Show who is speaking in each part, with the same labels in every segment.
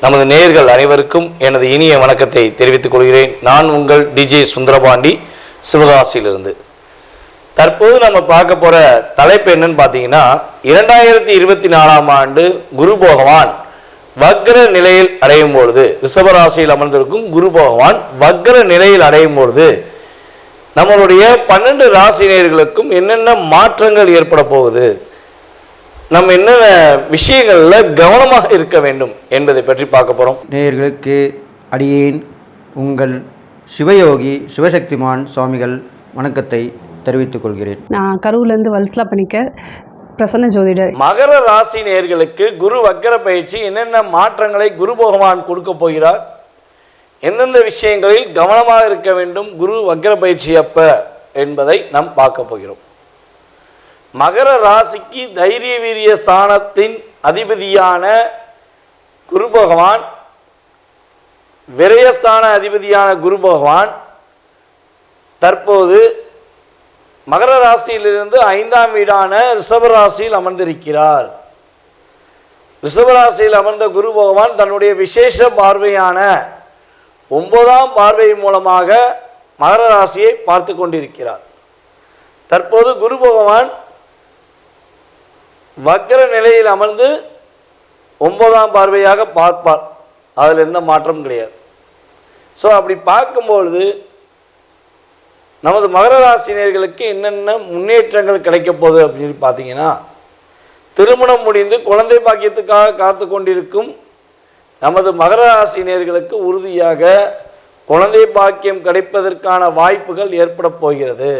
Speaker 1: நமது நேயர்கள் அனைவருக்கும் எனது இனிய வணக்கத்தை தெரிவித்துக் கொள்கிறேன். நான் உங்கள் டிஜே சுந்தரபாண்டி, சிவகாசியிலிருந்து. தற்போது நம்ம பார்க்க போற தலைப்பு என்னன்னு பார்த்தீங்கன்னா, 2024ஆம் ஆண்டு குரு பகவான் வக்ர நிலையில் அடையும் பொழுது, ரிஷபராசியில் அமர்ந்திருக்கும் குரு பகவான் வக்ர நிலையில் அடையும் பொழுது நம்மளுடைய 12 ராசினியர்களுக்கும் என்னென்ன மாற்றங்கள் ஏற்பட போகுது, நம்ம என்னென்ன விஷயங்கள்ல கவனமாக இருக்க வேண்டும் என்பதை பற்றி பார்க்க போறோம்.
Speaker 2: நேயர்களுக்கு அடியேன் உங்கள் சிவயோகி சிவசக்திமான் சுவாமிகள் வணக்கத்தை தெரிவித்துக் கொள்கிறேன்.
Speaker 3: நான் கரூர்லேருந்து வல்சலா பண்ணிக்க பிரசன்ன ஜோதிடர்.
Speaker 1: மகர ராசி நேயர்களுக்கு குரு வக்ர பயிற்சி என்னென்ன மாற்றங்களை குரு பகவான் கொடுக்க போகிறார், எந்தெந்த விஷயங்களில் கவனமாக இருக்க வேண்டும் குரு வக்ர பயிற்சி அப்ப என்பதை நாம் பார்க்க போகிறோம். மகர ராசிக்கு தைரிய வீரிய ஸ்தானத்தின் அதிபதியான குரு பகவான், விரயஸ்தான அதிபதியான குரு பகவான் தற்போது மகர ராசியிலிருந்து 5ஆம் வீடான ரிஷபராசியில் அமர்ந்திருக்கிறார். ரிஷபராசியில் அமர்ந்த குரு பகவான் தன்னுடைய விசேஷ பார்வையான 9ஆம் பார்வை மூலமாக மகர ராசியை பார்த்து கொண்டிருக்கிறார். தற்போது குரு பகவான் வக்ர நிலையில் அமர்ந்து 9ஆம் பார்வையாக பார்ப்பார். அதில் எந்த மாற்றமும் கிடையாது. ஸோ அப்படி பார்க்கும்பொழுது நமது மகர ராசினியர்களுக்கு என்னென்ன முன்னேற்றங்கள் கிடைக்க போகுது அப்படின்னு பார்த்தீங்கன்னா, திருமணம் முடிந்து குழந்தை பாக்கியத்துக்காக காத்து கொண்டிருக்கும் நமது மகர ராசினியர்களுக்கு உறுதியாக குழந்தை பாக்கியம் கிடைப்பதற்கான வாய்ப்புகள் ஏற்பட போகிறது.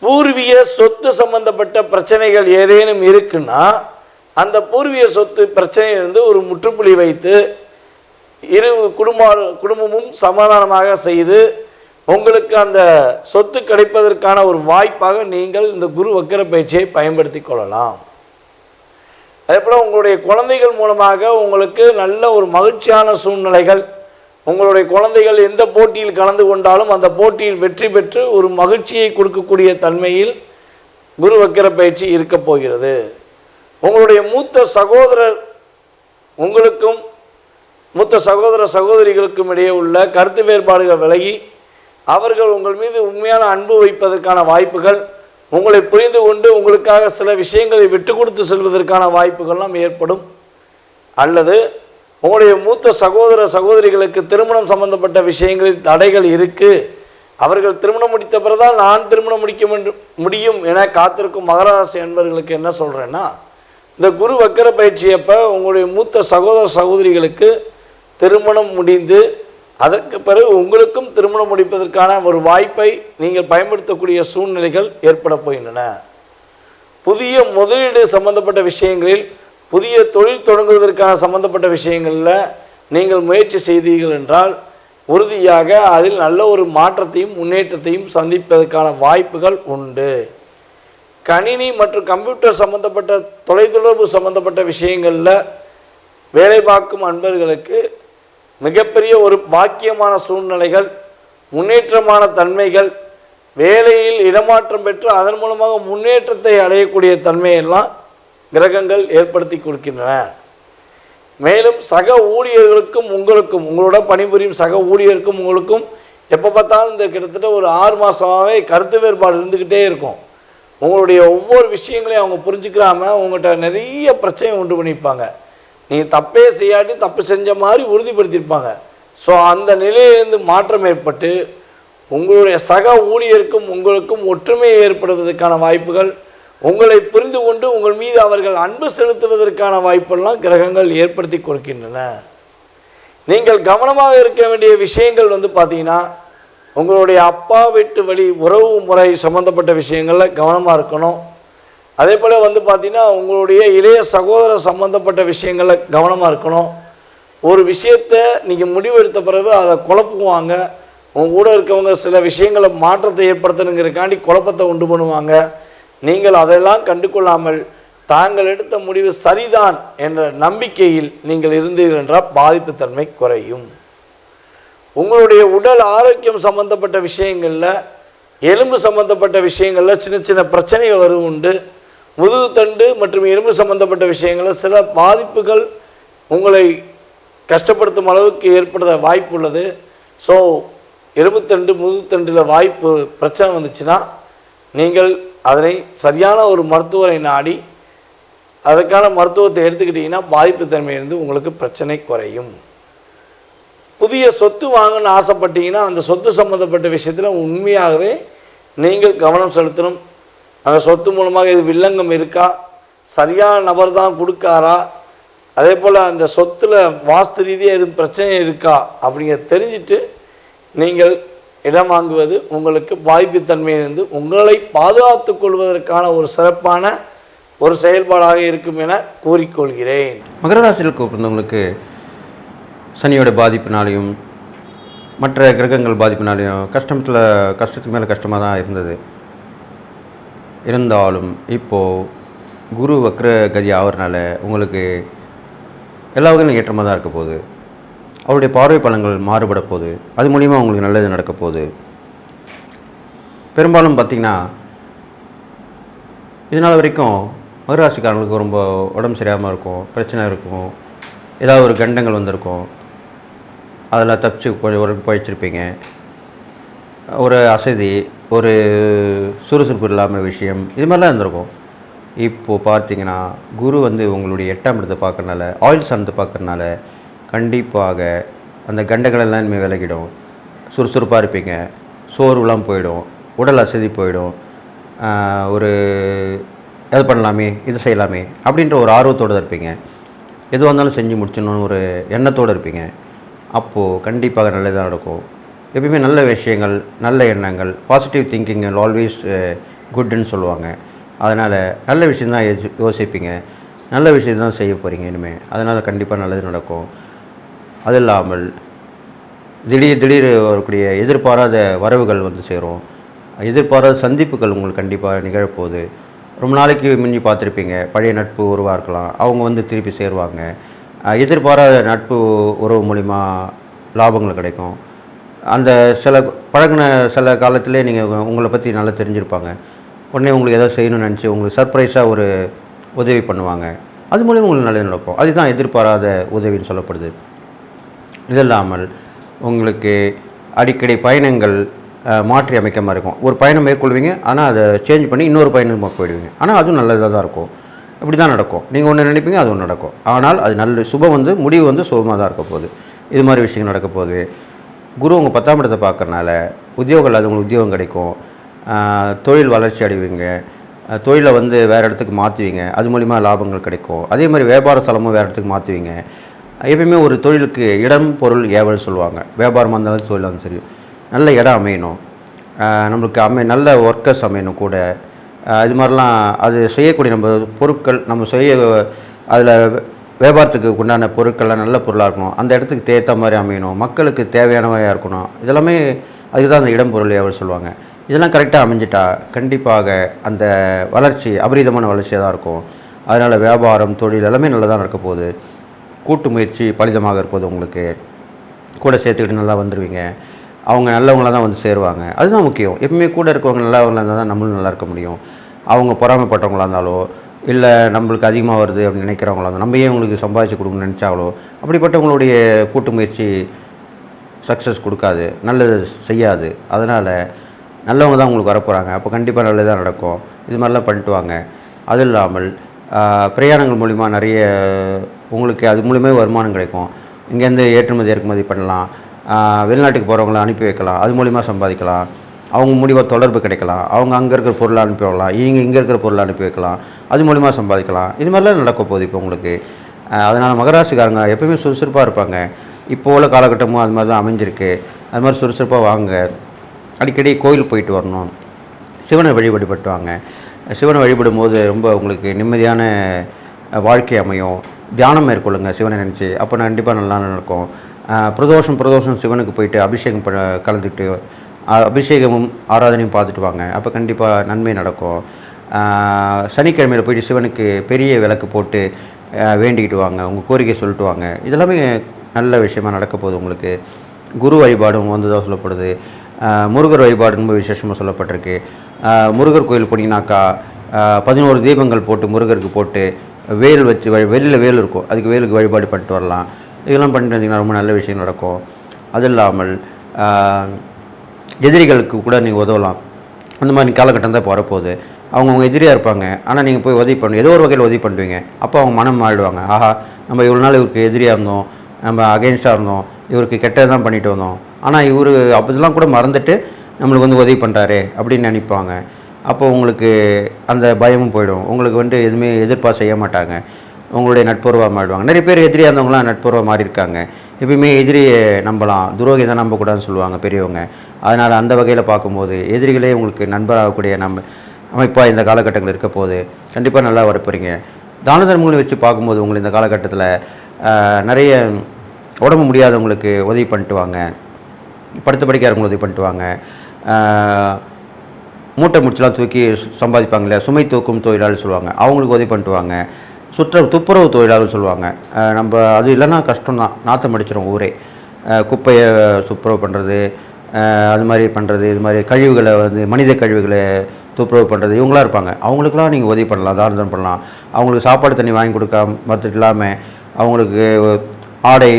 Speaker 1: பூர்வீக சொத்து சம்பந்தப்பட்ட பிரச்சனைகள் ஏதேனும் இருக்குன்னா அந்த பூர்வீக சொத்து பிரச்சனையிலிருந்து ஒரு முற்றுப்புள்ளி வைத்து இரு குடும்பமும் சமாதானமாக செய்து உங்களுக்கு அந்த சொத்து கிடைப்பதற்கான ஒரு வாய்ப்பாக நீங்கள் இந்த குரு வக்ர பயிற்சியை பயன்படுத்தி கொள்ளலாம். அதே போல் உங்களுடைய குழந்தைகள் மூலமாக உங்களுக்கு நல்ல ஒரு மகிழ்ச்சியான சூழ்நிலைகள், உங்களுடைய குழந்தைகள் எந்த போட்டியில் கலந்து கொண்டாலும் அந்த போட்டியில் வெற்றி பெற்று ஒரு மகிழ்ச்சியை கொடுக்கக்கூடிய தன்மையில் குரு வக்ர பயிற்சி இருக்க போகிறது. உங்களுடைய மூத்த சகோதரர் உங்களுக்கும் மூத்த சகோதர சகோதரிகளுக்கும் இடையே உள்ள கருத்து வேறுபாடுகள் விலகி அவர்கள் உங்கள் மீது உண்மையான அன்பு வைப்பதற்கான வாய்ப்புகள், உங்களை புரிந்து கொண்டு உங்களுக்காக சில விஷயங்களை விட்டு கொடுத்து செல்வதற்கான வாய்ப்புகள்லாம் ஏற்படும். அல்லது உங்களுடைய மூத்த சகோதர சகோதரிகளுக்கு திருமணம் சம்பந்தப்பட்ட விஷயங்களில் தடைகள் இருக்குது, அவர்கள் திருமணம் முடித்த பிறகுதான் நான் திருமணம் முடியும் என காத்திருக்கும் மகர ராசி அன்பர்களுக்கு என்ன சொல்கிறேன்னா, இந்த குரு வக்ர பயிற்சி அப்போ உங்களுடைய மூத்த சகோதர சகோதரிகளுக்கு திருமணம் முடிந்து அதற்கு பிறகு உங்களுக்கும் திருமணம் முடிப்பதற்கான ஒரு வாய்ப்பை நீங்கள் பயன்படுத்தக்கூடிய சூழ்நிலைகள் ஏற்பட போகின்றன. புதிய முதலீடு சம்பந்தப்பட்ட விஷயங்களில், புதிய தொழில் தொடங்குவதற்கான சம்பந்தப்பட்ட விஷயங்களில் நீங்கள் முயற்சி செய்தீர்கள் என்றால் உறுதியாக அதில் நல்ல ஒரு மாற்றத்தையும் முன்னேற்றத்தையும் சந்திப்பதற்கான வாய்ப்புகள் உண்டு. கணினி மற்றும் கம்ப்யூட்டர் சம்பந்தப்பட்ட தொலைத்தொடர்பு சம்பந்தப்பட்ட விஷயங்களில் வேலை பார்க்கும் அன்பர்களுக்கு மிகப்பெரிய ஒரு பாக்கியமான சூழ்நிலைகள், முன்னேற்றமான தன்மைகள், வேலையில் இடமாற்றம் பெற்று அதன் மூலமாக முன்னேற்றத்தை அடையக்கூடிய தன்மையெல்லாம் கிரகங்கள் ஏற்படுத்தி கொடுக்கின்றன. மேலும் சக ஊழியர்களுக்கும் உங்களுக்கும், உங்களோட பணிபுரியும் சக ஊழியருக்கும் உங்களுக்கும் எப்போ பார்த்தாலும் இந்த கிட்டத்தட்ட ஒரு 6 மாதமாகவே கருத்து வேறுபாடு இருந்துக்கிட்டே இருக்கும். உங்களுடைய ஒவ்வொரு விஷயங்களையும் அவங்க புரிஞ்சுக்கிறாமல் உங்கள்கிட்ட நிறைய பிரச்சனை உண்டு பண்ணியிருப்பாங்க. நீங்கள் தப்பே செய்யாட்டி தப்பு செஞ்ச மாதிரி உறுதிப்படுத்தியிருப்பாங்க. ஸோ அந்த நிலையிலிருந்து மாற்றம் ஏற்பட்டு உங்களுடைய சக ஊழியருக்கும் உங்களுக்கும் ஒற்றுமை ஏற்படுவதற்கான வாய்ப்புகள், உங்களை புரிந்து கொண்டு உங்கள் மீது அவர்கள் அன்பு செலுத்துவதற்கான வாய்ப்பெல்லாம் கிரகங்கள் ஏற்படுத்தி கொடுக்கின்றன. நீங்கள் கவனமாக இருக்க வேண்டிய விஷயங்கள் பார்த்தீங்கன்னா, உங்களுடைய அப்பா வீட்டு வழி உறவு முறை சம்பந்தப்பட்ட விஷயங்களில் கவனமாக இருக்கணும். அதே போல் பார்த்தீங்கன்னா உங்களுடைய இளைய சகோதர சம்பந்தப்பட்ட விஷயங்களில் கவனமாக இருக்கணும். ஒரு விஷயத்தை நீங்கள் முடிவெடுத்த பிறகு அதை குழப்புவாங்க. உங்கள் கூட இருக்கவங்க சில விஷயங்களை மாற்றத்தை ஏற்படுத்தணுங்கிறக்காண்டி குழப்பத்தை உண்டு பண்ணுவாங்க. நீங்கள் அதெல்லாம் கண்டு கொள்ளாமல் தாங்கள் எடுத்த முடிவு சரிதான் என்ற நம்பிக்கையில் நீங்கள் இருந்தீர்கள் என்றால் பாதிப்புத்தன்மை குறையும். உங்களுடைய உடல் ஆரோக்கியம் சம்பந்தப்பட்ட விஷயங்களில், எலும்பு சம்பந்தப்பட்ட விஷயங்களில் சின்ன சின்ன பிரச்சனைகள் உண்டு. முதுகுத்தண்டு மற்றும் எலும்பு சம்பந்தப்பட்ட விஷயங்களில் சில பாதிப்புகள் உங்களை கஷ்டப்படுத்தும் அளவுக்கு ஏற்படுத்த வாய்ப்பு உள்ளது. ஸோ எலும்புத்தண்டு முதுகுத்தண்டில் வாய்ப்பு பிரச்சனை வந்துச்சுன்னா நீங்கள் அதனை சரியான ஒரு மருத்துவரை நாடி அதுக்கான மருத்துவத்தை எடுத்துக்கிட்டிங்கன்னா பாதிப்பு தன்மையிலிருந்து உங்களுக்கு பிரச்சனை குறையும். புதிய சொத்து வாங்கணும்னு ஆசைப்பட்டீங்கன்னா அந்த சொத்து சம்மந்தப்பட்ட விஷயத்தில் உண்மையாகவே நீங்கள் கவனம் செலுத்தணும். அந்த சொத்து மூலமாக இது வில்லங்கம் இருக்கா, சரியான நபர் தான் கொடுக்காரா, அதே போல் அந்த சொத்தில் வாஸ்து ரீதியாக எதுவும் பிரச்சனை இருக்கா அப்படிங்கிறத தெரிஞ்சுட்டு நீங்கள் இடம் வாங்குவது உங்களுக்கு பாதிப்புத்தன்மையிலிருந்து உங்களை பாதுகாத்து கொள்வதற்கான ஒரு சிறப்பான ஒரு செயல்பாடாக இருக்கும் என கூறிக்கொள்கிறேன்.
Speaker 2: மகர ராசியில் பிறந்தவங்களுக்கு சனியோட பாதிப்பினாலையும் மற்ற கிரகங்கள் பாதிப்பினாலையும் கஷ்டத்துக்கு மேலே கஷ்டமாக தான் இருந்தது. இருந்தாலும் இப்போது குரு வக்ர கதி ஆகிறனால உங்களுக்கு எல்லா வகையிலும் ஏற்றமாக தான் இருக்க போகுது. அவருடைய பார்வை பலன்கள் மாறுபட போகுது. அது மூலிமா உங்களுக்கு நல்லது நடக்க போகுது. பெரும்பாலும் பார்த்திங்கன்னா இதனால் வரைக்கும் மகராசிக்காரங்களுக்கு ரொம்ப உடம்பு சரியாமல் இருக்கும், பிரச்சனை இருக்கும், ஏதாவது ஒரு கண்டங்கள் வந்திருக்கும், அதில் தப்பிச்சு கொஞ்சம் ஒரு போயிச்சிருப்பீங்க. ஒரு அசதி, ஒரு சுறுசுறுப்பு இல்லாமல் விஷயம், இது மாதிரிலாம் இருந்திருக்கும். இப்போது பார்த்தீங்கன்னா குரு உங்களுடைய 8ஆம் இடத்தை பார்க்கறனால, ஆயில் சார்ந்து பார்க்கறனால கண்டிப்பாக அந்த கண்டங்கள் எல்லாம் இனிமேல் விலகிடும். சுறுசுறுப்பாக இருப்பீங்க, சோர்வுலாம் போயிடும், உடல் அசதி போயிடும். ஒரு எது பண்ணலாமே, இது செய்யலாமே அப்படின்ற ஒரு ஆர்வத்தோடு இருப்பீங்க. எது வந்தாலும் செஞ்சு முடிச்சணும்னு ஒரு எண்ணத்தோடு இருப்பீங்க. அப்போது கண்டிப்பாக நல்லதாக நடக்கும். எப்பயுமே நல்ல விஷயங்கள், நல்ல எண்ணங்கள், பாசிட்டிவ் திங்கிங் ஆல்வேஸ் குட்ன்னு சொல்லுவாங்க. அதனால் நல்ல விஷயந்தான் யோசிப்பீங்க, நல்ல விஷயந்தான் செய்ய போகிறீங்க இனிமேல். அதனால் கண்டிப்பாக நல்லது நடக்கும். அது இல்லாமல் திடீர் வரக்கூடிய எதிர்பாராத வரவுகள் சேரும். எதிர்பாராத சந்திப்புகள் உங்களுக்கு கண்டிப்பாக நிகழப்போகுது. ரொம்ப நாளைக்கு மிஞ்சி பார்த்துருப்பீங்க, பழைய நட்பு உறவாக இருக்கலாம், அவங்க திருப்பி சேருவாங்க. எதிர்பாராத நட்பு உறவு மூலிமா லாபங்கள் கிடைக்கும். அந்த பழகின சில காலத்திலே நீங்கள் உங்களை பற்றி நல்லா தெரிஞ்சிருப்பாங்க. உடனே உங்களுக்கு எதாவது செய்யணும்னு நினச்சி உங்களுக்கு சர்ப்ரைஸாக ஒரு உதவி பண்ணுவாங்க. அது மூலிமா உங்களுக்கு நல்லது நடக்கும். அதுதான் எதிர்பாராத உதவின்னு சொல்லப்படுது. இது இல்லாமல் உங்களுக்கு அடிக்கடி பயணங்கள் மாற்றி அமைக்காமல் இருக்கும். ஒரு பயணம் மேற்கொள்வீங்க, ஆனால் அதை சேஞ்ச் பண்ணி இன்னொரு பயணமாக போயிடுவீங்க. ஆனால் அதுவும் நல்லதாக தான் இருக்கும். இப்படி தான் நடக்கும். நீங்கள் ஒன்று நினைப்பீங்க, அது ஒன்று நடக்கும். ஆனால் அது நல்ல சுபம் முடிவு சுபமாக தான் இருக்க போகுது. இது மாதிரி விஷயங்கள் நடக்க போகுது. குரு உங்கள் 10ஆம் இடத்தை பார்க்கறனால உத்தியோகம் இல்லாத உங்களுக்கு உத்தியோகம் கிடைக்கும். தொழில் வளர்ச்சி அடைவீங்க. தொழிலை வேறு இடத்துக்கு மாற்றுவீங்க. அது மூலிமா லாபங்கள் கிடைக்கும். அதே மாதிரி வியாபார ஸ்தலமும் வேறு இடத்துக்கு மாற்றுவீங்க. எப்பயுமே ஒரு தொழிலுக்கு இடம் பொருள் ஏவல் சொல்லுவாங்க. வியாபாரமாக இருந்தாலும் தொழிலாக சரி, நல்ல இடம் அமையணும், நம்மளுக்கு நல்ல ஒர்க்கர்ஸ் அமையணும் கூட. இது மாதிரிலாம் அது செய்யக்கூடிய நம்ம பொருட்கள் நம்ம அதில் வியாபாரத்துக்கு உண்டான பொருட்கள்லாம் நல்ல பொருளாக இருக்கணும். அந்த இடத்துக்கு தேர்த்த மாதிரி அமையணும், மக்களுக்கு தேவையானவையாக இருக்கணும். இதெல்லாமே அதுக்கு தான் அந்த இடம் பொருள் ஏவல் சொல்லுவாங்க. இதெல்லாம் கரெக்டாக அமைஞ்சிட்டா கண்டிப்பாக அந்த வளர்ச்சி அபரிதமான வளர்ச்சியாக தான் இருக்கும். அதனால் வியாபாரம் தொழில் எல்லாமே நல்லதாக நடக்க போகுது. கூட்டு முயற்சி பலிதமாக இருப்போது. உங்களுக்கு கூட சேர்த்துக்கிட்டு நல்லா வந்துடுவீங்க. அவங்க நல்லவங்களாக தான் சேருவாங்க. அதுதான் முக்கியம். எப்பவுமே கூட இருக்கவங்க நல்லவங்களாக இருந்தால் தான் நம்மளும் நல்லா இருக்க முடியும். அவங்க பொறாமைப்பட்டவங்களாக இருந்தாலோ, இல்லை நம்மளுக்கு அதிகமாக வருது அப்படின்னு நினைக்கிறவங்களா இருந்தாலும், நம்ம ஏன் உங்களுக்கு சம்பாதிச்சு கொடுக்கணும்னு நினச்சாங்களோ, அப்படிப்பட்டவங்களுடைய கூட்டு முயற்சி சக்ஸஸ் கொடுக்காது, நல்லது செய்யாது. அதனால் நல்லவங்க தான் உங்களுக்கு வரப்போகிறாங்க. அப்போ கண்டிப்பாக நல்லதாக நடக்கும். இது மாதிரிலாம் பண்ணிட்டு வாங்க. அது இல்லாமல் பிரயாணங்கள் மூலிமா நிறைய உங்களுக்கு அது மூலியமே வருமானம் கிடைக்கும். இங்கேருந்து ஏற்றுமதி இறக்குமதி பண்ணலாம். வெளிநாட்டுக்கு போகிறவங்கள அனுப்பி வைக்கலாம். அது மூலிமா சம்பாதிக்கலாம். அவங்க மூலிமா தொடர்பு கிடைக்கலாம். அவங்க அங்கே இருக்கிற பொருளை அனுப்பி வைக்கலாம். இங்கே இருக்கிற பொருளை அனுப்பி வைக்கலாம். அது மூலிமா சம்பாதிக்கலாம். இது மாதிரிலாம் நடக்க போகுது இப்போ உங்களுக்கு. அதனால் மகராசிக்காரங்க எப்போயுமே சுறுசுறுப்பாக இருப்பாங்க. இப்போ உள்ள காலகட்டமும் அது மாதிரி தான் அமைஞ்சிருக்கு. அது மாதிரி சுறுசுறுப்பாக வாங்க. அடிக்கடி கோயில் போயிட்டு வரணும். சிவனை வழிபட்டு வாங்க. சிவனை வழிபடும் போது ரொம்ப உங்களுக்கு நிம்மதியான வாழ்க்கை அமையும். தியானம் மேற்கொள்ளுங்க சிவனை நினச்சி. அப்போ கண்டிப்பாக நல்லா நடக்கும். பிரதோஷம் சிவனுக்கு போயிட்டு அபிஷேகம் கலந்துக்கிட்டு அபிஷேகமும் ஆராதனையும் பார்த்துட்டு வாங்க. அப்போ கண்டிப்பாக நன்மை நடக்கும். சனிக்கிழமையில் போயிட்டு சிவனுக்கு பெரிய விளக்கு போட்டு வேண்டிக்கிட்டு வாங்க. உங்கள் கோரிக்கை சொல்லிட்டு வாங்க. இதெல்லாமே நல்ல விஷயமாக நடக்க போகுது உங்களுக்கு. குரு வழிபாடும் தான் சொல்லப்படுது. முருகர் வழிபாடு ரொம்ப விசேஷமாக சொல்லப்பட்டிருக்கு. முருகர் கோயில் போனீங்கன்னாக்கா 11 தீபங்கள் போட்டு முருகருக்கு போட்டு வேல் வச்சு வெளியில் வேல் இருக்கும், அதுக்கு வேலுக்கு வழிபாடு பண்ணிட்டு வரலாம். இதெல்லாம் பண்ணிட்டு வந்தீங்கன்னா ரொம்ப நல்ல விஷயம் நடக்கும். அது இல்லாமல் எதிரிகளுக்கு கூட நீங்கள் உதவலாம். அந்த மாதிரி காலகட்டம் தான் இப்போ வரப்போகுது. அவங்க எதிரியாக இருப்பாங்க, ஆனால் நீங்கள் போய் உதவி பண்ணுவீங்க, ஏதோ ஒரு வகையில் உதவி பண்ணுவீங்க. அப்போ அவங்க மனம் மாறிடுவாங்க. ஆஹா, நம்ம இவ்வளோ நாள் இவருக்கு எதிரியாக இருந்தோம், நம்ம அகெயின்ஸ்டாக இருந்தோம், இவருக்கு கெட்டது தான் பண்ணிட்டு வந்தோம், ஆனால் இவர் அப்போதெல்லாம் கூட மறந்துட்டு நம்மளுக்கு உதவி பண்ணுறாரு அப்படின்னு நினைப்பாங்க. அப்போ உங்களுக்கு அந்த பயமும் போயிடும். உங்களுக்கு எதுவுமே எதிர்பார்த்து செய்ய மாட்டாங்க, உங்களுடைய நட்புறவாக மாறிடுவாங்க. நிறைய பேர் எதிரியாக இருந்தவங்களாம் நட்புறவாக மாறி இருக்காங்க. எப்பயுமே எதிரியை நம்பலாம், துரோகி தான் நம்பக்கூடாதுன்னு சொல்லுவாங்க பெரியவங்க. அதனால் அந்த வகையில் பார்க்கும்போது எதிரிகளே உங்களுக்கு நண்பராகக்கூடிய அமைப்பாக இந்த காலகட்டங்கள் இருக்க போது கண்டிப்பாக நல்லா வரப்போகிறீங்க. தான தர்மங்களை வச்சு பார்க்கும்போது உங்களுக்கு இந்த காலகட்டத்தில் நிறைய உடம்பு முடியாதவங்களுக்கு உதவி பண்ணிட்டு வாங்க, படுத்த படிக்காதவங்களுக்கு உதவி பண்ணிட்டு வாங்க, மூட்டை முடிச்செலாம் தூக்கி சம்பாதிப்பாங்க இல்லையா, சுமை தூக்கும் தொழிலாளர் சொல்லுவாங்க, அவங்களுக்கு உதவி பண்ணிட்டு வாங்க. துப்புரவு தொழிலாளர் சொல்லுவாங்க. நம்ம அது இல்லைன்னா கஷ்டம்தான், நாற்றம் அடிச்சிடும் ஊரே. குப்பையை துப்புரவு பண்ணுறது, அது மாதிரி பண்ணுறது, இது மாதிரி கழிவுகளை மனித கழிவுகளை துப்புரவு பண்ணுறது, இவங்களாம் இருப்பாங்க. அவங்களுக்குலாம் நீங்கள் உதவி பண்ணலாம், தானம் பண்ணலாம். அவங்களுக்கு சாப்பாடு தண்ணி வாங்கி கொடுக்காம மற்ற இல்லாமல் அவங்களுக்கு ஆடை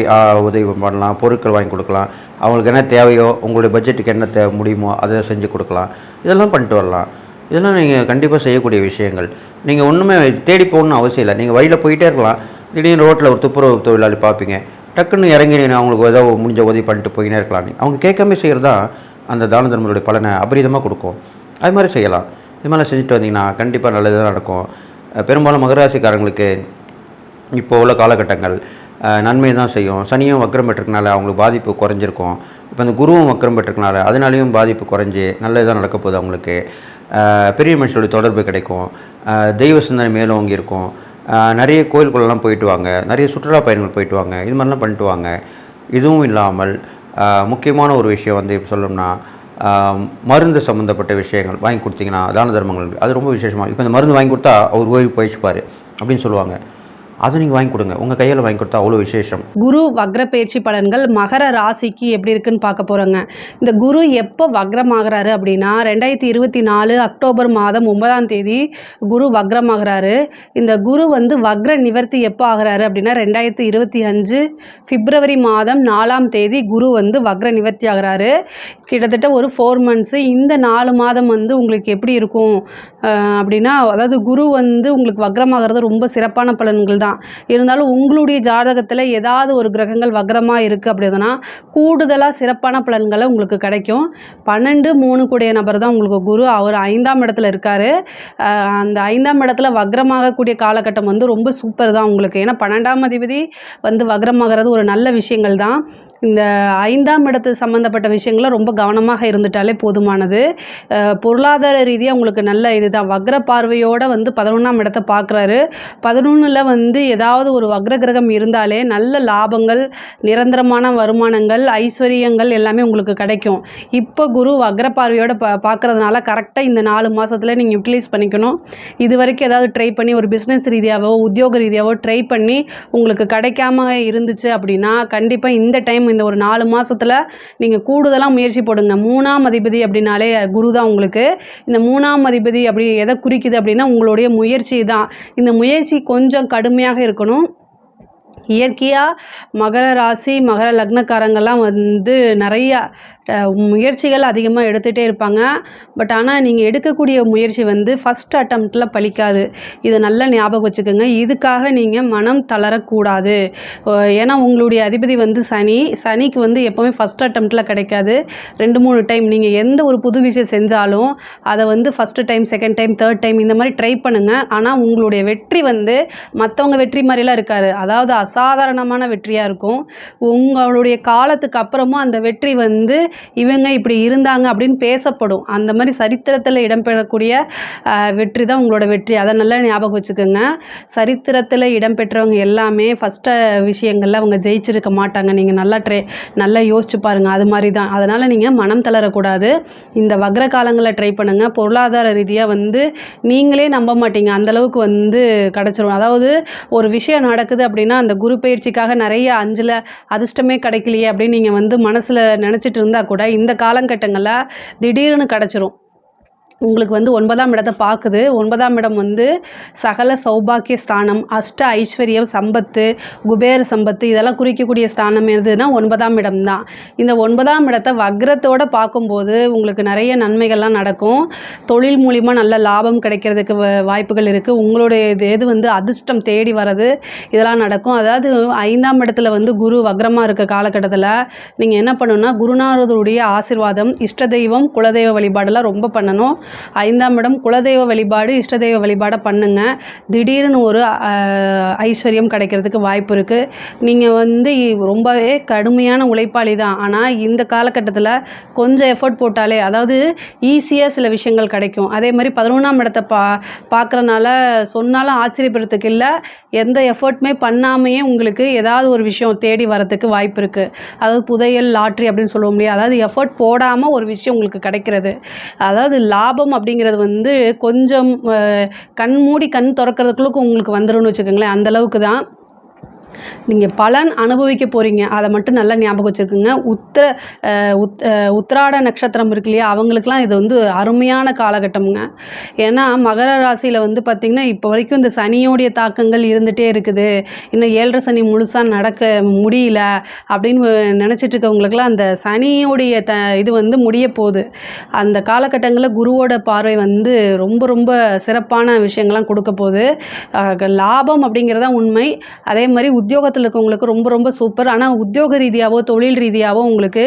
Speaker 2: உதவி பண்ணலாம், பொருட்கள் வாங்கி கொடுக்கலாம். அவங்களுக்கு என்ன தேவையோ, உங்களுடைய பட்ஜெட்டுக்கு என்ன முடியுமோ அதை செஞ்சு கொடுக்கலாம். இதெல்லாம் பண்ணிட்டு வரலாம். இதெல்லாம் நீங்கள் கண்டிப்பாக செய்யக்கூடிய விஷயங்கள். நீங்கள் ஒன்றுமே தேடி போகணுன்னு அவசியம் இல்லை. நீங்கள் வழியில் போயிட்டே இருக்கலாம், திடீர்னு ரோட்டில் ஒரு துப்புரவு தொழிலாளி பார்ப்பீங்க, டக்குன்னு இறங்கி அவங்களுக்கு ஏதோ முடிஞ்ச உதவி பண்ணிட்டு போயினே இருக்கலாம். அவங்க கேட்காம செய்கிறது தான் அந்த தான தர்மங்களுடைய பலனை அபரிதமாக கொடுக்கும். அது மாதிரி செய்யலாம். இது மாதிரி செஞ்சுட்டு வந்தீங்கன்னா கண்டிப்பாக நல்லதாக நடக்கும். பெரும்பாலும் மகராசிக்காரங்களுக்கு இப்போ உள்ள காலகட்டங்கள் நன்மை தான் செய்யும். சனியும் வக்கரம் பெற்றிருக்கனால அவங்களுக்கு பாதிப்பு குறைஞ்சிருக்கும். இப்போ இந்த குருவும் வக்கரம் பெற்றிருக்கனால அதனாலேயும் பாதிப்பு குறைஞ்சி நல்லதாக நடக்க போகுது. அவங்களுக்கு பெரிய மனுஷனுடைய தொடர்பு கிடைக்கும், தெய்வ சிந்தனை மேலோங்கி இருக்கும். நிறைய கோயில்குள்ளெல்லாம் போயிட்டு வாங்க, நிறைய சுற்றுலா பயணிகள் போயிட்டு வாங்க, இது மாதிரிலாம் பண்ணிட்டு வாங்க. இதுவும் இல்லாமல் முக்கியமான ஒரு விஷயம் இப்போ சொல்லணும்னா, மருந்து சம்மந்தப்பட்ட விஷயங்கள் வாங்கி கொடுத்தீங்கன்னா தான தர்மங்கள் அது ரொம்ப விசேஷமாக. இப்போ இந்த மருந்து வாங்கி கொடுத்தா அவர் ஓய்வு போயிடுச்சுப்பார் அப்படின்னு சொல்லுவாங்க. அதை நீங்கள் வாங்கி கொடுங்க, உங்கள் கையில் வாங்கி கொடுத்தா அவ்வளோ விசேஷம்.
Speaker 3: குரு வக்ர பயிற்சி பலன்கள் மகர ராசிக்கு எப்படி இருக்குன்னு பார்க்க போகிறோங்க. இந்த குரு எப்போ வக்ரமாகறாரு அப்படின்னா 2024 அக்டோபர் மாதம் 9ஆம் தேதி குரு வக்ரமாகறாரு. இந்த குரு வக்ர நிவர்த்தி எப்போ ஆகிறாரு அப்படின்னா 2025 பிப்ரவரி மாதம் 4ஆம் தேதி குரு வக்ர நிவர்த்தி ஆகிறாரு. கிட்டத்தட்ட ஒரு 4 மந்த்ஸு. இந்த 4 மாதம் உங்களுக்கு எப்படி இருக்கும் அப்படின்னா, அதாவது குரு உங்களுக்கு வக்ரமாகிறது ரொம்ப சிறப்பான பலன்கள் தான். இருந்தாலும் உங்களுடைய ஜாதகத்தில் ஏதாவது ஒரு கிரகங்கள் வக்ரமாக இருக்குது அப்படின்னா கூடுதலாக சிறப்பான பலன்களை உங்களுக்கு கிடைக்கும். 12-3 கூடிய நபர் தான் உங்களுக்கு குரு. அவர் 5ஆம் இடத்துல இருக்கார். அந்த 5ஆம் இடத்துல வக்ரமாகக்கூடிய காலகட்டம் ரொம்ப சூப்பர் தான் உங்களுக்கு. ஏன்னா 12ஆம் அதிபதி வக்ரமாகிறது ஒரு நல்ல விஷயங்கள் தான். இந்த 5ஆம் இடத்து சம்மந்தப்பட்ட விஷயங்கள ரொம்ப கவனமாக இருந்துட்டாலே போதுமானது. பொருளாதார ரீதியாக உங்களுக்கு நல்ல இதுதான். வக்ர பார்வையோடு 11ஆம் இடத்தை பார்க்குறாரு. 11ல் ஏதாவது ஒரு வக்ர கிரகம் இருந்தாலே நல்ல லாபங்கள், நிரந்தரமான வருமானங்கள், ஐஸ்வர்யங்கள் எல்லாமே உங்களுக்கு கிடைக்கும். இப்போ குரு வக்ர பார்வையோடு பார்க்குறதுனால கரெக்டாக இந்த 4 மாதத்தில் நீங்கள் யூட்டிலைஸ் பண்ணிக்கணும். இது வரைக்கும் ஏதாவது ட்ரை பண்ணி ஒரு பிஸ்னஸ் ரீதியாகவோ உத்தியோக ரீதியாகவோ ட்ரை பண்ணி உங்களுக்கு கிடைக்காம இருந்துச்சு அப்படின்னா கண்டிப்பாக இந்த டைம் இந்த ஒரு 4 மாதத்தில் நீங்கள் கூடுதலாக முயற்சி போடுங்க. 3ஆம் அதிபதி அப்படின்னாலே குரு தான் உங்களுக்கு. இந்த 3ஆம் அதிபதி அப்படி எதை குறிக்குது அப்படின்னா உங்களுடைய முயற்சி தான். இந்த முயற்சி கொஞ்சம் கடுமையாக இருக்கணும். இயற்கையாக மகர ராசி மகர லக்னக்காரங்கள்லாம் நிறையா முயற்சிகள் அதிகமாக எடுத்துகிட்டே இருப்பாங்க. பட் ஆனால் நீங்கள் எடுக்கக்கூடிய முயற்சி ஃபஸ்ட் அட்டம்ப்டில் பலிக்காது. இதை நல்லா ஞாபகம் வச்சுக்கோங்க. இதுக்காக நீங்கள் மனம் தளரக்கூடாது. ஏன்னா உங்களுடைய அதிபதி சனிக்கு எப்போவுமே ஃபஸ்ட் அட்டம்ப்டில் கிடைக்காது. 2-3 டைம் நீங்கள் எந்த ஒரு புது விஷயம் செஞ்சாலும் அதை first time, second time, third time இந்த மாதிரி ட்ரை பண்ணுங்கள். ஆனால் உங்களுடைய வெற்றி மற்றவங்க வெற்றி மாதிரிலாம் இருக்காது. அதாவது அசாதாரணமான வெற்றியாக இருக்கும். உங்களுடைய காலத்துக்கு அப்புறமும் அந்த வெற்றி இவங்க இப்படி இருந்தாங்க அப்படின்னு பேசப்படும். அந்த மாதிரி சரித்திரத்தில் இடம்பெறக்கூடிய வெற்றி தான் உங்களோட வெற்றி. அதை நல்லா ஞாபகம் வச்சுக்கோங்க. சரித்திரத்தில் இடம்பெற்றவங்க எல்லாமே ஃபஸ்ட்டு விஷயங்களில் அவங்க ஜெயிச்சிருக்க மாட்டாங்க. நீங்கள் நல்லா யோசிச்சு பாருங்கள். அது மாதிரி தான். அதனால் நீங்கள் மனம் தளரக்கூடாது. இந்த வக்ர காலங்களில் ட்ரை பண்ணுங்கள். பொருளாதார ரீதியாக நீங்களே நம்ப மாட்டீங்க, அந்தளவுக்கு கிடச்சிரும். அதாவது ஒரு விஷயம் நடக்குது அப்படின்னா அந்த குரு பயிற்சிக்காக நிறைய 5ல் அதிர்ஷ்டமே கிடைக்கலையே அப்படின்னு நீங்கள் மனசில் நினச்சிட்டு இருந்தால் கூட இந்த காலகட்டங்களில் திடீர்னு கிடச்சிரும். உங்களுக்கு வந்து 9ஆம் இடத்தை பார்க்குது. 9ஆம் இடம் வந்து சகல சௌபாக்கிய ஸ்தானம், அஷ்ட ஐஸ்வர்யம், சம்பத்து, குபேர சம்பத்து இதெல்லாம் குறிக்கக்கூடிய ஸ்தானம் எதுனா 9ஆம் இடம் தான். இந்த 9ஆம் இடத்தை வக்ரத்தோடு பார்க்கும்போது உங்களுக்கு நிறைய நன்மைகள்லாம் நடக்கும். தொழில் மூலிமா நல்ல லாபம் கிடைக்கிறதுக்கு வாய்ப்புகள் இருக்குது. உங்களுடைய எது வந்து அதிர்ஷ்டம் தேடி வர்றது இதெல்லாம் நடக்கும். அதாவது 5ஆம் இடத்துல வந்து குரு வக்ரமாக இருக்க காலகட்டத்தில் நீங்கள் என்ன பண்ணணும்னா, குருநாதருடைய ஆசீர்வாதம், இஷ்ட தெய்வம், குலதெய்வ வழிபாடெல்லாம் ரொம்ப பண்ணணும். 5ஆம் இடம் குலதெய்வ வழிபாடு, இஷ்ட தெய்வ வழிபாடை பண்ணுங்க. திடீர்னு ஒரு ஐஸ்வர்யம் கிடைக்கிறதுக்கு வாய்ப்பு இருக்குது. நீங்கள் வந்து ரொம்பவே கடுமையான உழைப்பாளி தான். ஆனால் இந்த காலகட்டத்தில் கொஞ்சம் எஃபர்ட் போட்டாலே, அதாவது ஈஸியாக சில விஷயங்கள் கிடைக்கும். அதே மாதிரி 11ஆம் இடத்தை பார்க்குறனால சொன்னாலும் ஆச்சரியப்படுறதுக்கு இல்லை. எந்த எஃபர்ட்டுமே பண்ணாமையே உங்களுக்கு ஏதாவது ஒரு விஷயம் தேடி வரத்துக்கு வாய்ப்பு இருக்குது. அதாவது புதையல், லாட்ரி அப்படின்னு சொல்ல முடியாது. அதாவது எஃபர்ட் போடாமல் ஒரு விஷயம் உங்களுக்கு கிடைக்கிறது. அதாவது லாபம் அப்படிங்கிறது வந்து கொஞ்சம் கண் மூடி கண் திறக்கிறதுக்குள்ள உங்களுக்கு வந்துடும்னு வச்சுக்கோங்களேன். அந்தளவுக்கு தான் நீங்கள் பலன் அனுபவிக்க போகிறீங்க. அதை மட்டும் நல்லா ஞாபகம் வச்சுருக்குங்க. உத்திராட நட்சத்திரம் இருக்கு இல்லையா, அவங்களுக்கெல்லாம் இது வந்து அருமையான காலகட்டம்ங்க. ஏன்னா மகர ராசியில் வந்து பார்த்திங்கன்னா இப்போ வரைக்கும் இந்த சனியோடைய தாக்கங்கள் இருந்துகிட்டே இருக்குது. இன்னும் 7.5 சனி முழுசாக நடக்க முடியல அப்படின்னு நினச்சிட்டு இருக்கவங்களுக்கெல்லாம் அந்த சனியோடைய இது வந்து முடிய போகுது. அந்த காலகட்டங்களில் குருவோட பார்வை வந்து ரொம்ப ரொம்ப சிறப்பான விஷயங்கள்லாம் கொடுக்க போகுது. லாபம் அப்படிங்கிறதா உண்மை. அதே மாதிரி உத்தியோகத்தில் இருக்கவங்களுக்கு ரொம்ப ரொம்ப சூப்பர். ஆனால் உத்தியோக ரீதியாகவோ தொழில் ரீதியாகவோ உங்களுக்கு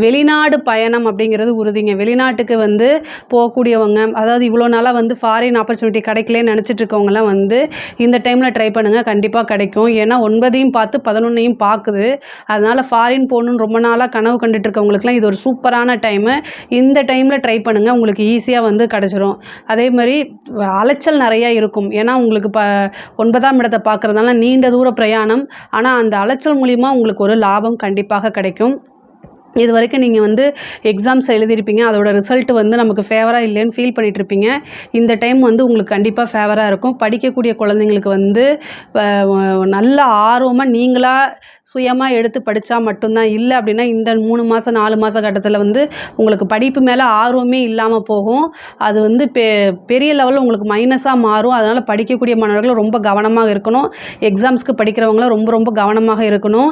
Speaker 3: வெளிநாடு பயணம் அப்படிங்கிறது உறுதிங்க. வெளிநாட்டுக்கு வந்து போகக்கூடியவங்க, அதாவது இவ்வளோ நாளாக வந்து ஃபாரின் ஆப்பர்ச்சுனிட்டி கிடைக்கலன்னு நினச்சிட்டு இருக்கவங்கலாம் வந்து இந்த டைமில் ட்ரை பண்ணுங்கள், கண்டிப்பாக கிடைக்கும். ஏன்னா 9ஐயும் பார்த்து 11ஐயும் பார்க்குது. அதனால் ஃபாரின் போகணுன்னு ரொம்ப நாளாக கனவு கண்டுட்டு இருக்கவங்களுக்குலாம் இது ஒரு சூப்பரான டைமு. இந்த டைமில் ட்ரை பண்ணுங்கள், உங்களுக்கு ஈஸியாக வந்து கிடச்சிரும். அதே மாதிரி அலைச்சல் நிறையா இருக்கும். ஏன்னா உங்களுக்கு 9ஆம் இடத்தை பார்க்குறதுனால நீண்ட தூர பிரயாணம். ஆனால் அந்த அலைச்சல் மூலிமா உங்களுக்கு ஒரு லாபம் கண்டிப்பாக கிடைக்கும். இது வரைக்கும் நீங்கள் வந்து எக்ஸாம்ஸ் எழுதியிருப்பீங்க, அதோட ரிசல்ட் வந்து நமக்கு ஃபேவராக இல்லைன்னு ஃபீல் பண்ணிகிட்ருப்பீங்க. இந்த டைம் வந்து உங்களுக்கு கண்டிப்பாக ஃபேவராக இருக்கும். படிக்கக்கூடிய குழந்தைங்களுக்கு வந்து நல்ல ஆர்வமாக நீங்களாக சுயமாக எடுத்து படித்தா மட்டும்தான். இல்லை அப்படின்னா இந்த 3 மாதம் 4 மாத கட்டத்தில் வந்து உங்களுக்கு படிப்பு மேலே ஆர்வமே இல்லாமல் போகும். அது வந்து பெரிய லெவலில் உங்களுக்கு மைனஸாக மாறும். அதனால் படிக்கக்கூடிய மாணவர்கள் ரொம்ப கவனமாக இருக்கணும். எக்ஸாம்ஸ்க்கு படிக்கிறவங்களும் ரொம்ப ரொம்ப கவனமாக இருக்கணும்.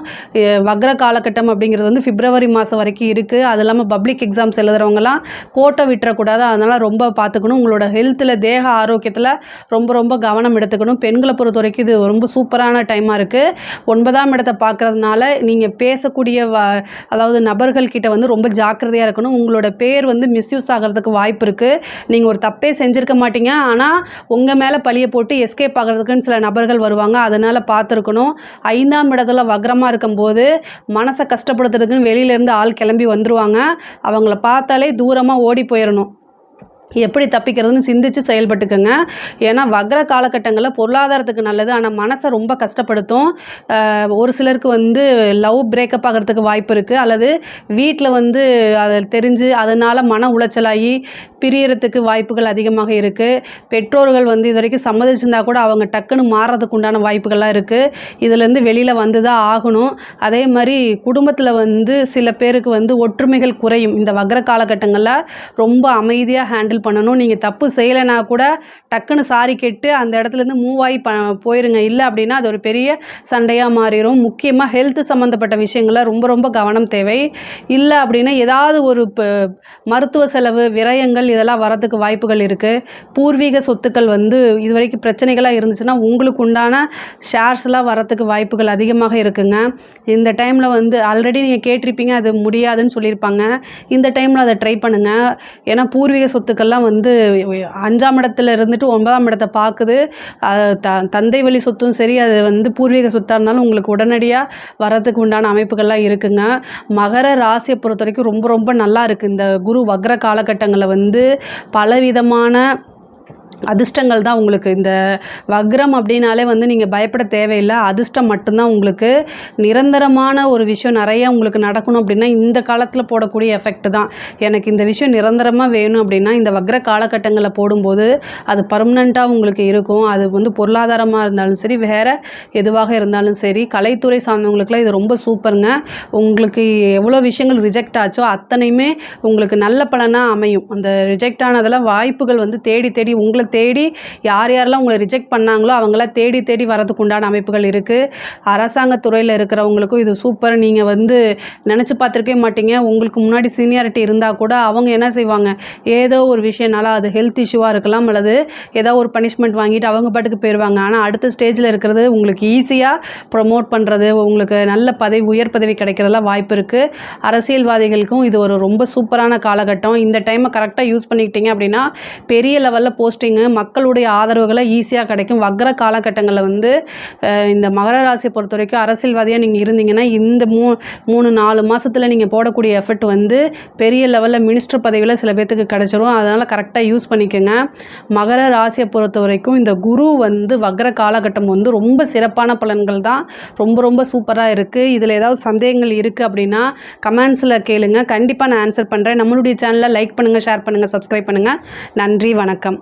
Speaker 3: வக்ர காலகட்டம் அப்படிங்கிறது வந்து பிப்ரவரி மாதம் வரைக்கும் இருக்குது. அது இல்லாமல் பப்ளிக் எக்ஸாம்ஸ் எழுதுறவங்கலாம் கோட்டை விட்டுறக்கூடாது. அதனால் ரொம்ப பார்த்துக்கணும். உங்களோட ஹெல்த்தில், தேக ஆரோக்கியத்தில் ரொம்ப ரொம்ப கவனம் எடுத்துக்கணும். பெண்களை பொறுத்த வரைக்கும் இது ரொம்ப சூப்பரான டைமாக இருக்குது. 9ஆம் இடத்தை பார்க்குறதுனால நீங்கள் பேசக்கூடிய அதாவது நபர்கள் கிட்ட வந்து ரொம்ப ஜாக்கிரதையாக இருக்கணும். உங்களோட பேர் வந்து மிஸ்யூஸ் ஆகிறதுக்கு வாய்ப்பு இருக்குது. நீங்கள் ஒரு தப்பே செஞ்சுருக்க மாட்டீங்க, ஆனால் உங்கள் மேலே பழியை போட்டு எஸ்கேப் ஆகிறதுக்குன்னு சில நபர்கள் வருவாங்க. அதனால் பார்த்துருக்கணும். 5ஆம் இடத்துல வக்ரமாக இருக்கும்போது மனசை கஷ்டப்படுத்துறதுக்குன்னு வெளியிலேருந்து ஆள் கிளம்பி வந்துடுவாங்க. அவங்கள பார்த்தாலே தூரமாக ஓடி போயிடணும். எப்படி தப்பிக்கிறதுன்னு சிந்தித்து செயல்பட்டுக்கங்க. ஏன்னா வக்ர காலகட்டங்களில் பொருளாதாரத்துக்கு நல்லது, ஆனால் மனசை ரொம்ப கஷ்டப்படுத்தும். ஒரு சிலருக்கு வந்து லவ் பிரேக்கப் ஆகிறதுக்கு வாய்ப்பு இருக்குது. அல்லது வீட்டில் வந்து அதை தெரிஞ்சு அதனால் மன உளைச்சலாகி பிரியறதுக்கு வாய்ப்புகள் அதிகமாக இருக்குது. பெற்றோர்கள் வந்து இது வரைக்கும் சம்மதிச்சிருந்தா கூட அவங்க டக்குன்னு மாறுறதுக்கு உண்டான வாய்ப்புகள்லாம் இருக்குது. இதுலேருந்து வெளியில் வந்து தான் ஆகணும். அதே மாதிரி குடும்பத்தில் வந்து சில பேருக்கு வந்து ஒற்றுமைகள் குறையும். இந்த வக்ர காலகட்டங்களில் ரொம்ப அமைதியாக ஹேண்டில் பண்ணணும். நீங்கள் தப்பு செய்யலைனா கூட டக்குன்னு சாரி கேட்டு அந்த இடத்துலேருந்து மூவ் ஆகி போயிருங்க. இல்லை அப்படின்னா அது ஒரு பெரிய சண்டையாக மாறிடும். முக்கியமாக ஹெல்த் சம்மந்தப்பட்ட விஷயங்களில் ரொம்ப ரொம்ப கவனம் தேவை. இல்லை அப்படின்னா ஏதாவது ஒரு மருத்துவ செலவு, விரயங்கள் இதெல்லாம் வரதுக்கு வாய்ப்புகள் இருக்குது. பூர்வீக சொத்துக்கள் வந்து இது வரைக்கும் பிரச்சனைகளாக இருந்துச்சுன்னா உங்களுக்கு உண்டான ஷேர்ஸ்லாம் வரத்துக்கு வாய்ப்புகள் அதிகமாக இருக்குங்க. இந்த டைமில் வந்து ஆல்ரெடி நீங்கள் கேட்டிருப்பீங்க, அது முடியாதுன்னு சொல்லியிருப்பாங்க. இந்த டைமில் அதை ட்ரை பண்ணுங்கள். ஏன்னா பூர்வீக சொத்துக்கள்லாம் வந்து 5ஆம் இடத்துல இருந்துட்டு 9ஆம் இடத்தை பார்க்குது. தந்தை வழி சொத்தும் சரி, அது வந்து பூர்வீக சொத்தாக இருந்தாலும் உங்களுக்கு உடனடியாக வரதுக்கு உண்டான அமைப்புகள்லாம் இருக்குங்க. மகர ராசியை பொறுத்த வரைக்கும் ரொம்ப ரொம்ப நல்லா இருக்குது. இந்த குரு வக்ர காலகட்டங்களில் வந்து பலவிதமான அதிர்ஷ்டங்கள் தான் உங்களுக்கு. இந்த வக்ரம் அப்படின்னாலே வந்து நீங்கள் பயப்பட தேவையில்லை. அதிர்ஷ்டம் மட்டும்தான் உங்களுக்கு. நிரந்தரமான ஒரு விஷயம் நிறையா உங்களுக்கு நடக்கணும் அப்படின்னா இந்த காலத்தில் போடக்கூடிய எஃபெக்ட் தான். எனக்கு இந்த விஷயம் நிரந்தரமாக வேணும் அப்படின்னா இந்த வக்ர காலகட்டங்களில் போடும்போது அது பர்மனெண்ட்டாக உங்களுக்கு இருக்கும். அது வந்து பொருளாதாரமாக இருந்தாலும் சரி, வேறு எதுவாக இருந்தாலும் சரி, கலைத்துறை சார்ந்தவங்களுக்குலாம் இது ரொம்ப சூப்பருங்க. உங்களுக்கு எவ்வளோ விஷயங்கள் ரிஜெக்ட் ஆச்சோ அத்தனையுமே உங்களுக்கு நல்ல பலனாக அமையும். அந்த ரிஜெக்ட் ஆனதெல்லாம் வாய்ப்புகள் வந்து தேடி தேடி உங்களை தேடி யாரெல்லாம் உங்களை ரிஜெக்ட் பண்ணாங்களோ அவங்களாம் தேடி தேடி வரதுக்கு உண்டான அமைப்புகள் இருக்குது. அரசாங்கத் துறையில் இருக்கிறவங்களுக்கும் இது சூப்பர். நீங்கள் வந்து நினச்சி பார்த்துருக்கவே மாட்டீங்க. உங்களுக்கு முன்னாடி சீனியாரிட்டி இருந்தால் கூட அவங்க என்ன செய்வாங்க, ஏதோ ஒரு விஷயனால அது ஹெல்த் இஷ்யூவாக இருக்கலாம் அல்லது ஏதோ ஒரு பனிஷ்மெண்ட் வாங்கிட்டு அவங்க பாட்டுக்கு போயிடுவாங்க. ஆனால் அடுத்த ஸ்டேஜில் இருக்கிறது உங்களுக்கு ஈஸியாக ப்ரொமோட் பண்ணுறது, உங்களுக்கு நல்ல பதவி, உயர் பதவி கிடைக்கிறதெல்லாம் வாய்ப்பு இருக்குது. அரசியல்வாதிகளுக்கும் இது ஒரு ரொம்ப சூப்பரான காலகட்டம். இந்த டைமை கரெக்டாக யூஸ் பண்ணிக்கிட்டீங்க அப்படின்னா பெரிய லெவலில் போஸ்டிங்கு, மக்களுடைய ஆதரவுகளை ஈஸியாக கிடைக்கும். வக்ர காலகட்டங்களில் வந்து இந்த மகர ராசியை பொறுத்த வரைக்கும் அரசியல்வாதியாக நீங்கள் இருந்தீங்கன்னா இந்த 3-4 மாதத்தில் நீங்கள் போடக்கூடிய எஃபர்ட் வந்து பெரிய லெவலில் மினிஸ்டர் பதவியில் சில பேர்த்துக்கு கிடச்சிரும். அதனால் கரெக்டாக யூஸ் பண்ணிக்கோங்க. மகர ராசியை பொறுத்த வரைக்கும் இந்த குரு வந்து வக்ர காலகட்டம் வந்து ரொம்ப சிறப்பான பலன்கள் தான். ரொம்ப ரொம்ப சூப்பராக இருக்குது. இதில் ஏதாவது சந்தேகங்கள் இருக்குது அப்படின்னா கமெண்ட்ஸில் கேளுங்க. கண்டிப்பாக நான் ஆன்சர் பண்ணுறேன். நம்மளுடைய சேனலை லைக் பண்ணுங்கள், ஷேர் பண்ணுங்கள், சப்ஸ்கிரைப் பண்ணுங்கள். நன்றி, வணக்கம்.